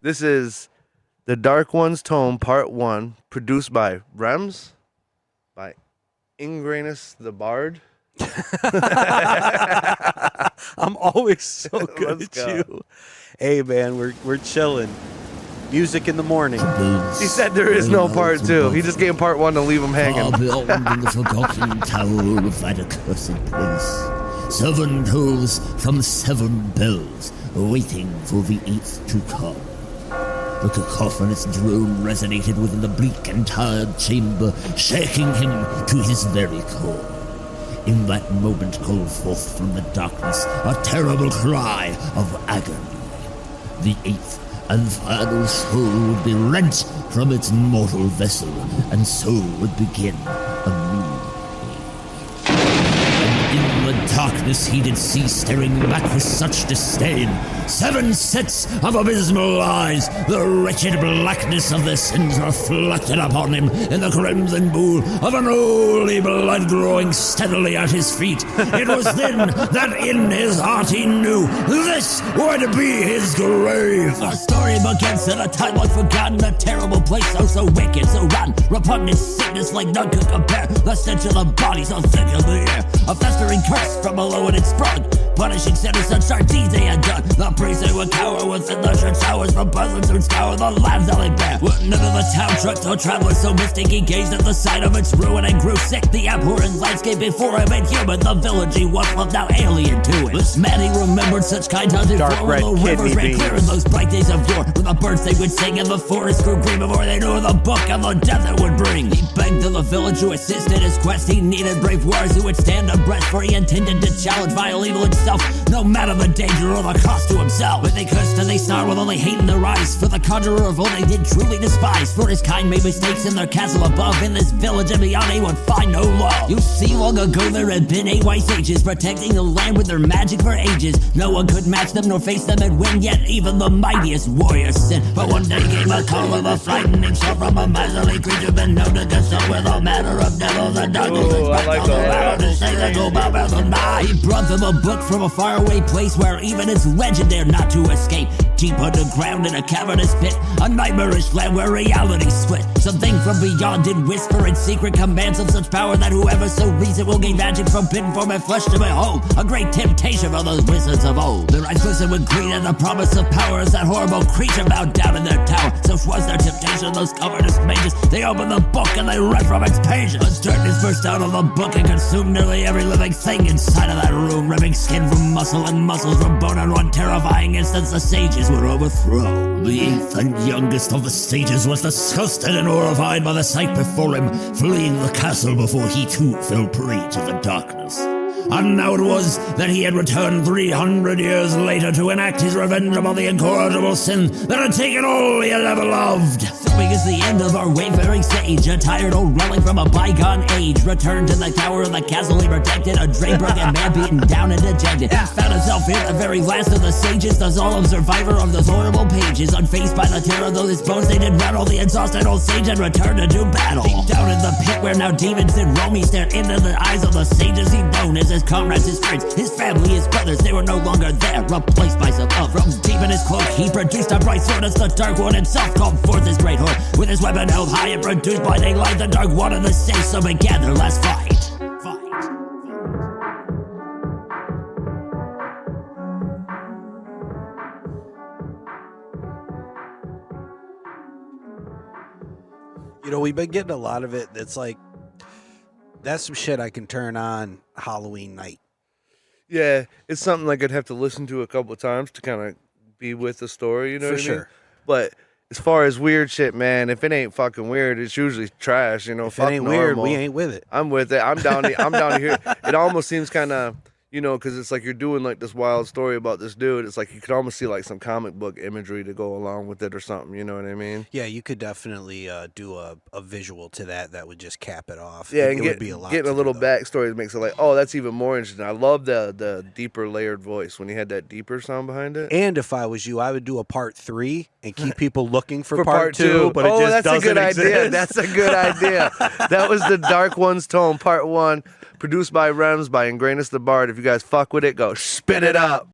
This is The Dark One's Tome, Part 1, produced by Rems, by Ingranus the Bard. I'm always so good at you. Hey, man, we're chilling. Music in the morning. He said there is no part 2. He just gave part 1 to leave him hanging. Far beyond in the forgotten tower of that accursed place, 7 tolls from 7 bells, waiting for the 8th to come. The cacophonous drone resonated within the bleak and tired chamber, shaking him to his very core. In that moment called forth from the darkness a terrible cry of agony. The 8th and final soul would be rent from its mortal vessel, and so would begin a new age. And in the darkness he did see, staring back with such disdain, 7 sets of abysmal eyes, the wretched blackness of their sins reflected upon him in the crimson pool of an holy blood growing steadily at his feet. It was then that in his heart he knew this would be his grave. Our story begins at a time long forgotten, a terrible place, so wicked, so rotten, repugnant sickness like none could compare. The stench of the body so thick in the air, a festering curse from below it had sprung, punishing sinners such our deeds they had done. The priests they would cower within the church towers, from peasants who'd scour the lands that they bear. None of the town trucked or travelers so mystic, he gazed at the sight of its ruin and grew sick. The abhorrent landscape before him inhuman, the village he once loved now alien to it. This man he remembered such kind times before, when the rivers ran clear in those bright days of yore, when the birds they would sing and the forest grew green before they knew the book and the death it would bring. He begged of the village to assist in his quest. He needed brave warriors who would stand abreast, for he intended to challenge vile evil itself, no matter the danger or the cost to himself. But they cursed and they snarled with only hate in their eyes, for the conjurer of old they did truly despise. For his kind made mistakes in their castle above, in this village and beyond he would find no love. You see, long ago there had been 8 white sages, protecting the land with their magic for ages. No one could match them nor face them and win, yet even the mightiest warriors sin. But one day came a call of a frightening show from a miserly creature been known to consult with all manner of devils and darkness. He brought them a book from a faraway place where even its legend dared not to escape. Deep underground in a cavernous pit, a nightmarish land where reality split. Something from beyond did whisper in secret commands of such power that whoever so reads it will gain magic from pin form and flesh to behold. A great temptation for those wizards of old. Their eyes glistened with greed and the promise of power as that horrible creature bowed down in their tower. Such was their temptation, those covetous mages. They opened the book and they read from its pages. A darkness burst out of the book and consumed nearly every living thing inside of that room, ripping skin from muscle and muscles from bone. In one terrifying instance the sages were overthrown. The 8th and youngest of the sages was disgusted and horrified by the sight before him, fleeing the castle before he too fell prey to the darkness. And now it was that he had returned 300 years later to enact his revenge upon the incorrigible sin that had taken all he had ever loved. So begins the end of our wayfaring sage, a tired old relic from a bygone age, returned to the tower of the castle he protected, a drain-broken man beaten down and dejected. Found himself here, the very last of the sages, the solemn survivor of those horrible pages, unfazed by the terror though his bones they did rattle. The exhausted old sage had returned to do battle. Deep down in the pit where now demons did roam, he stared into the eyes of the sages he'd known as his comrades, his friends, his family, his brothers. They were no longer there, replaced by some other. From deep in his cloak he produced a bright sword as the Dark One himself called forth his great horde. With his weapon held high and produced blinding light, the Dark One and the sage so began their last fight. You know, we've been getting a lot of it. It's like, that's some shit I can turn on Halloween night. Yeah, it's something like I'd have to listen to a couple of times to kind of be with the story, you know what I mean? But as far as weird shit, man, if it ain't fucking weird, it's usually trash, you know. If it ain't weird, we ain't with it. I'm with it. I'm down to hear. It almost seems kind of, you know, because it's like you're doing like this wild story about this dude. It's like you could almost see like some comic book imagery to go along with it or something. You know what I mean? Yeah, you could definitely do a visual to that would just cap it off. Yeah, it and would be a lot. Getting a little backstory makes it like, oh, that's even more interesting. I love the deeper layered voice when he had that deeper sound behind it. And if I was you, I would do a part 3 and keep people looking for part 2. But oh, it just that's a good exist. idea. That's a good idea. That was The Dark One's Tome, part 1. Produced by Rems, by Ingranus the Bard. If you guys fuck with it, go spin it up.